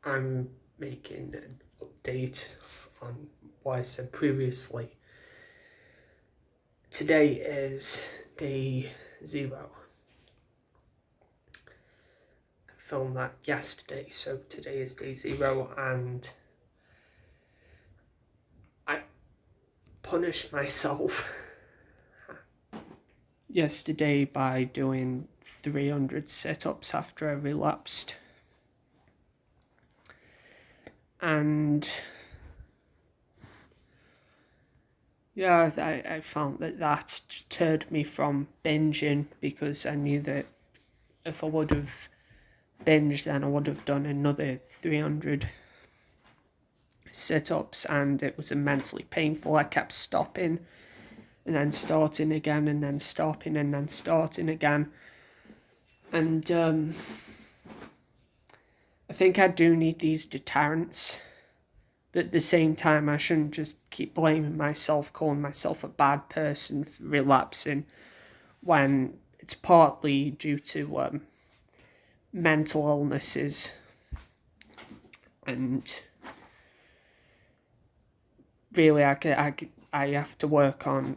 I'm making an update on what I said previously. Today is day 0. I filmed that yesterday, so today is day 0, and I punished myself yesterday by doing 300 sit-ups after I relapsed. And yeah, I found that deterred me from binging, because I knew that if I would have binged, then I would have done another 300 sit-ups, and it was immensely painful. I kept stopping and then starting again, and then stopping and then starting again. And I think I do need these deterrents. But at the same time, I shouldn't just keep blaming myself, calling myself a bad person for relapsing, when it's partly due to mental illnesses. And really, I have to work on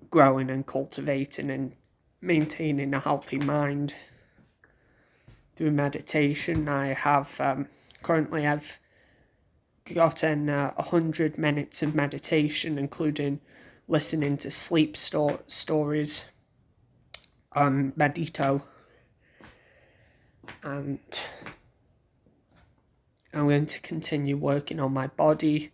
growing and cultivating and maintaining a healthy mind through meditation. I have currently I've gotten 100 minutes of meditation, including listening to sleep stories on Medito, and I'm going to continue working on my body,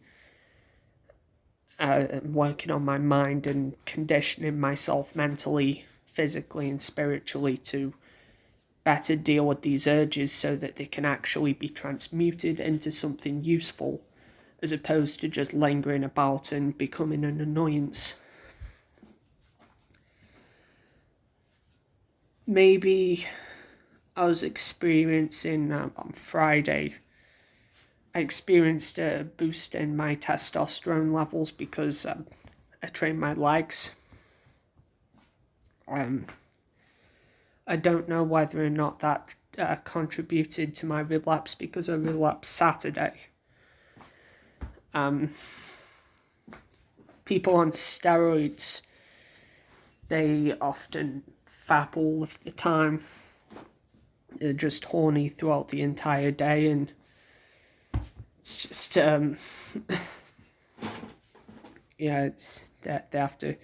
working on my mind, and conditioning myself mentally, physically, and spiritually to better deal with these urges, so that they can actually be transmuted into something useful, as opposed to just lingering about and becoming an annoyance. Maybe I was experiencing on Friday, I experienced a boost in my testosterone levels because I trained my legs. I don't know whether or not that contributed to my relapse, because I relapsed Saturday. People on steroids, they often fap all of the time. They're just horny throughout the entire day, and it's just yeah, it's that they have to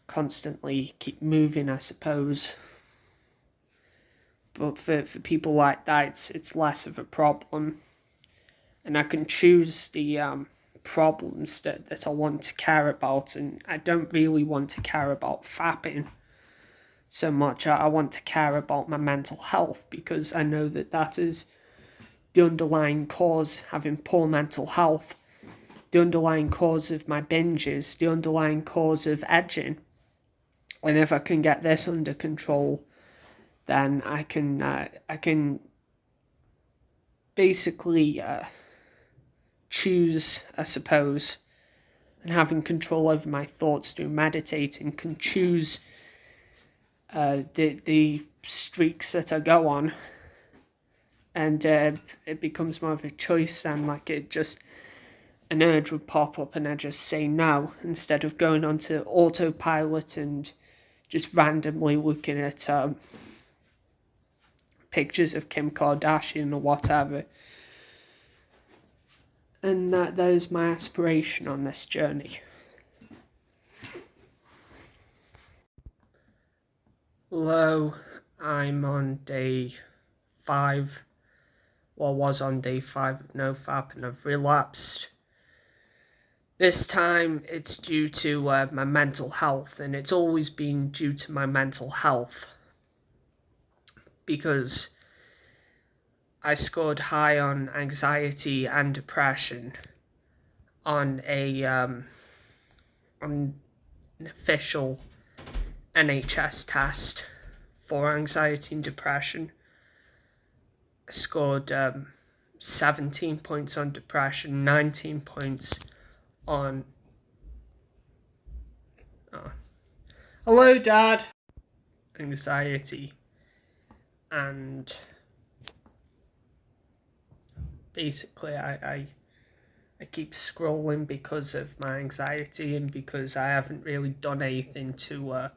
constantly keep moving, I suppose. But for people like that, it's less of a problem, and I can choose the problems that I want to care about, and I don't really want to care about fapping so much. I want to care about my mental health, because I know that is the underlying cause. Having poor mental health, the underlying cause of my binges, the underlying cause of edging. And if I can get this under control, then I can basically choose, I suppose, and having control over my thoughts through meditating, can choose the streaks that I go on, and it becomes more of a choice than like it just an urge would pop up and I just say no, instead of going onto autopilot and just randomly looking at pictures of Kim Kardashian or whatever. And that is my aspiration on this journey. Hello, I'm on day 5. Well, was on day 5 of NoFap, and I've relapsed. This time it's due to my mental health, and it's always been due to my mental health, because I scored high on anxiety and depression on an official NHS test for anxiety and depression. I scored 17 points on depression, 19 points on... Hello, Dad! Anxiety. And basically I keep scrolling because of my anxiety and because I haven't really done anything to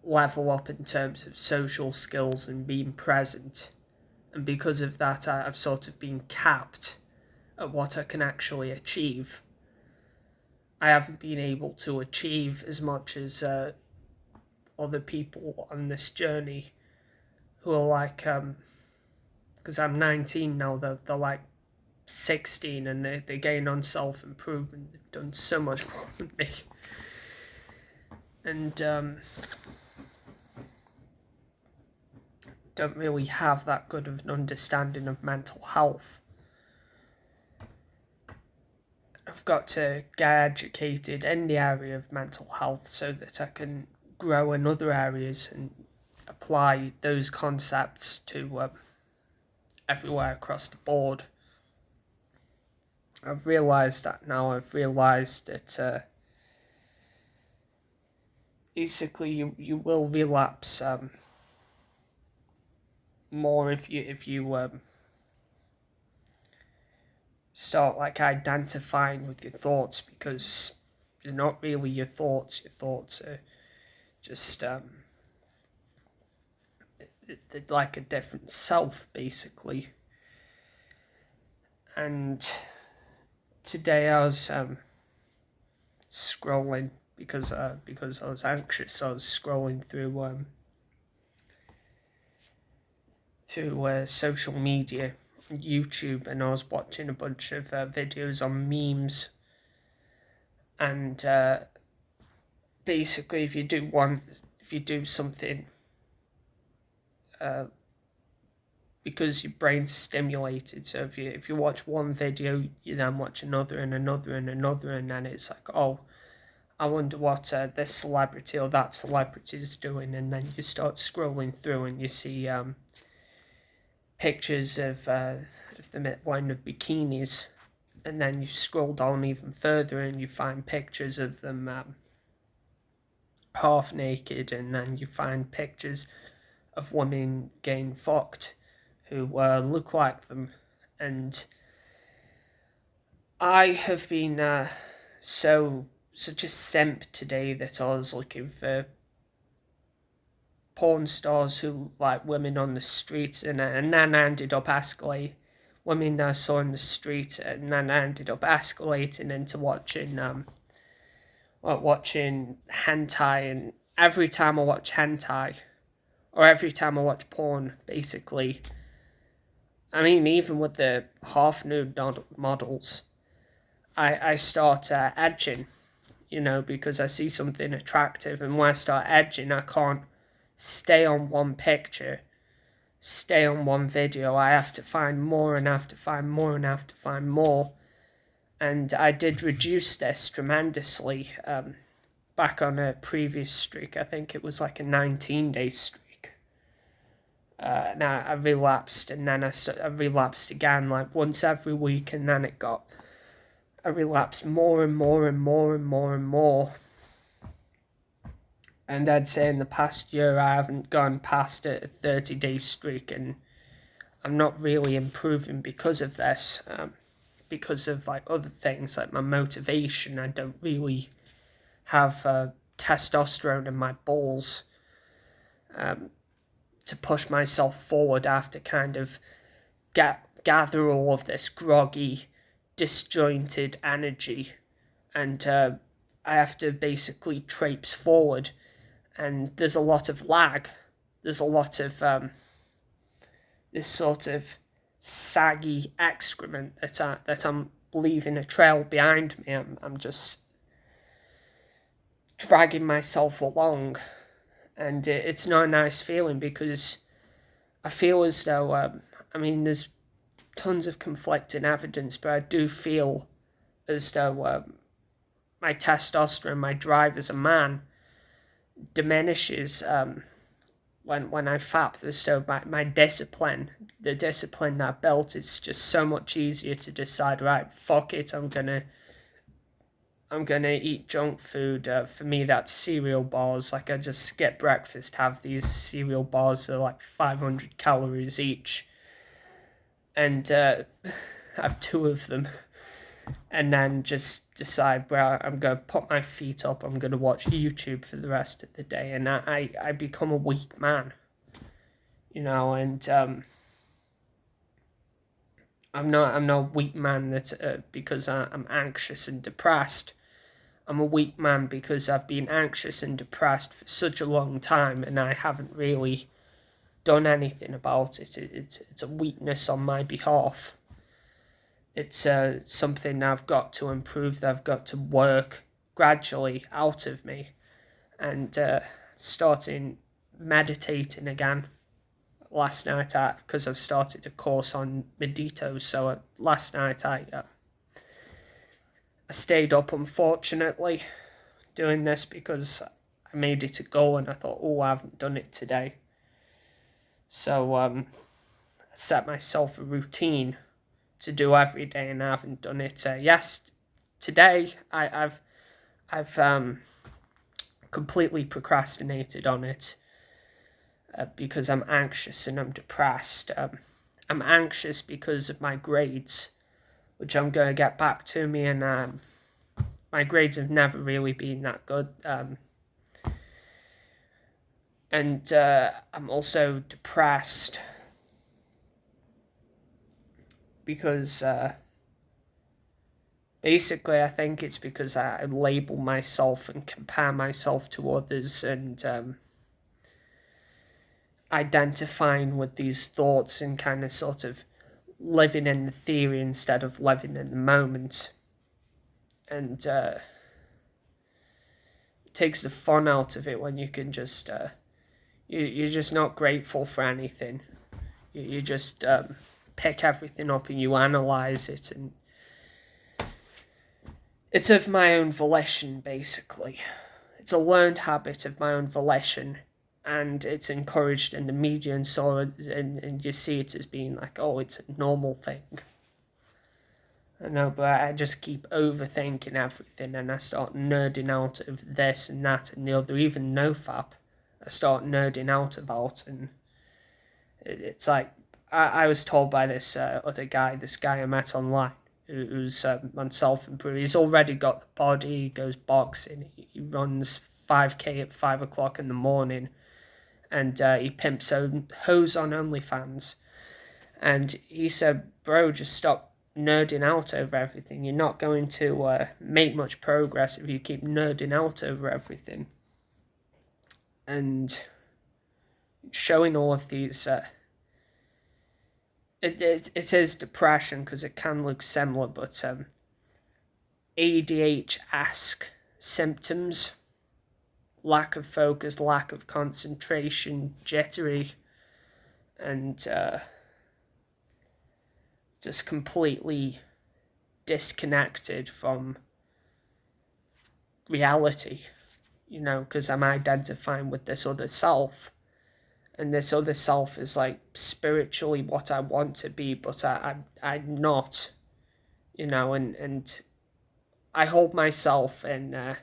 level up in terms of social skills and being present. And because of that, I've sort of been capped at what I can actually achieve. I haven't been able to achieve as much as other people on this journey who are like, because I'm 19 now, they're like 16 and they're getting on self-improvement. They've done so much more than me. And don't really have that good of an understanding of mental health. I've got to get educated in the area of mental health so that I can grow in other areas and apply those concepts to everywhere across the board. I've realised that now. I've realised that basically you will relapse more if you start like identifying with your thoughts, because they're not really your thoughts. Your thoughts are just they're like a different self basically. And today I was scrolling because I was anxious. I was scrolling through social media, YouTube, and I was watching a bunch of videos on memes. And basically, if you do something, because your brain's stimulated. So if you watch one video, you then watch another and another and another, and then it's like, oh, I wonder what this celebrity or that celebrity is doing, and then you start scrolling through and you see pictures of them wearing the bikinis, and then you scroll down even further and you find pictures of them half naked, and then you find pictures of women getting fucked who look like them. And I have been such a simp today that I was looking for porn stars who like women on the streets, and then ended up escalating. Women I saw in the street, and then ended up escalating into watching hentai. And every time I watch hentai, or every time I watch porn, basically, I mean, even with the half nude models, I start edging, because I see something attractive, and when I start edging, I can't stay on one picture, stay on one video. I have to find more, and I have to find more, and I have to find more. And I did reduce this tremendously back on a previous streak. I think it was like a 19-day streak. Now I relapsed, and then I relapsed again, like once every week, and then I relapsed more and more and more and more and more. And I'd say in the past year I haven't gone past a 30-day streak, and I'm not really improving because of this. Because of like other things like my motivation. I don't really have testosterone in my balls to push myself forward. I have to kind of gather all of this groggy, disjointed energy, and I have to basically traipse forward. And there's a lot of lag. There's a lot of this sort of saggy excrement that I'm leaving a trail behind me. I'm just dragging myself along, and it's not a nice feeling, because I feel as though there's tons of conflicting evidence, but I do feel as though my testosterone, my drive as a man, diminishes when I fap. So my discipline, the discipline that I built, is just so much easier to decide, right, fuck it, I'm gonna eat junk food. For me, that's cereal bars. Like, I just skip breakfast, have these cereal bars that are like 500 calories each. And have two of them, and then just decide where I'm going to put my feet up. I'm going to watch YouTube for the rest of the day, and I become a weak man, and I'm not a weak man that because I'm anxious and depressed. I'm a weak man because I've been anxious and depressed for such a long time, and I haven't really done anything about it. It's a weakness on my behalf. It's something I've got to improve, that I've got to work gradually out of me, and starting meditating again. Last night, because I've started a course on meditos, so last night I stayed up, unfortunately, doing this because I made it a goal and I thought, I haven't done it today. So I set myself a routine to do every day, and I haven't done it. Today I've completely procrastinated on it because I'm anxious and I'm depressed. I'm anxious because of my grades, which I'm going to get back to me, and my grades have never really been that good. And I'm also depressed because basically I think it's because I label myself and compare myself to others, and identifying with these thoughts and kind of sort of living in the theory instead of living in the moment. And it takes the fun out of it when you can just you're just not grateful for anything. You just pick everything up and you analyze it, and it's of my own volition, basically. It's a learned habit of my own volition, and it's encouraged in the media, and you see it as being like, it's a normal thing. I know, but I just keep overthinking everything, and I start nerding out of this and that and the other. Even NoFap, I start nerding out about, and it's like, I was told by this other guy, this guy I met online, who's on self-improvement. He's already got the body, he goes boxing, he runs 5K at 5 o'clock in the morning, and he pimps hoes on OnlyFans. And he said, bro, just stop nerding out over everything. You're not going to make much progress if you keep nerding out over everything. And showing all of these it is depression, because it can look similar, but ADH-esque symptoms: lack of focus, lack of concentration, jittery, and just completely disconnected from reality, because I'm identifying with this other self, and this other self is like spiritually what I want to be, but I'm not, and I hold myself in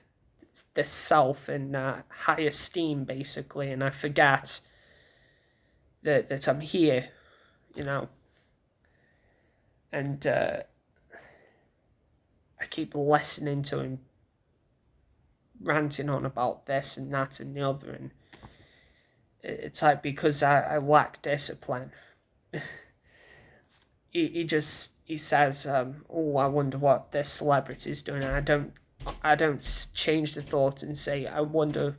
this self in high esteem, basically, and I forget that I'm here, and I keep listening to him ranting on about this and that and the other, and it's like, because I lack discipline. he says, I wonder what this celebrity's doing, and I don't change the thought and say, I wonder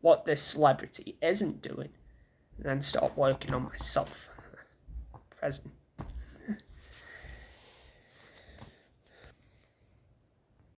what this celebrity isn't doing, and then start working on myself. Present.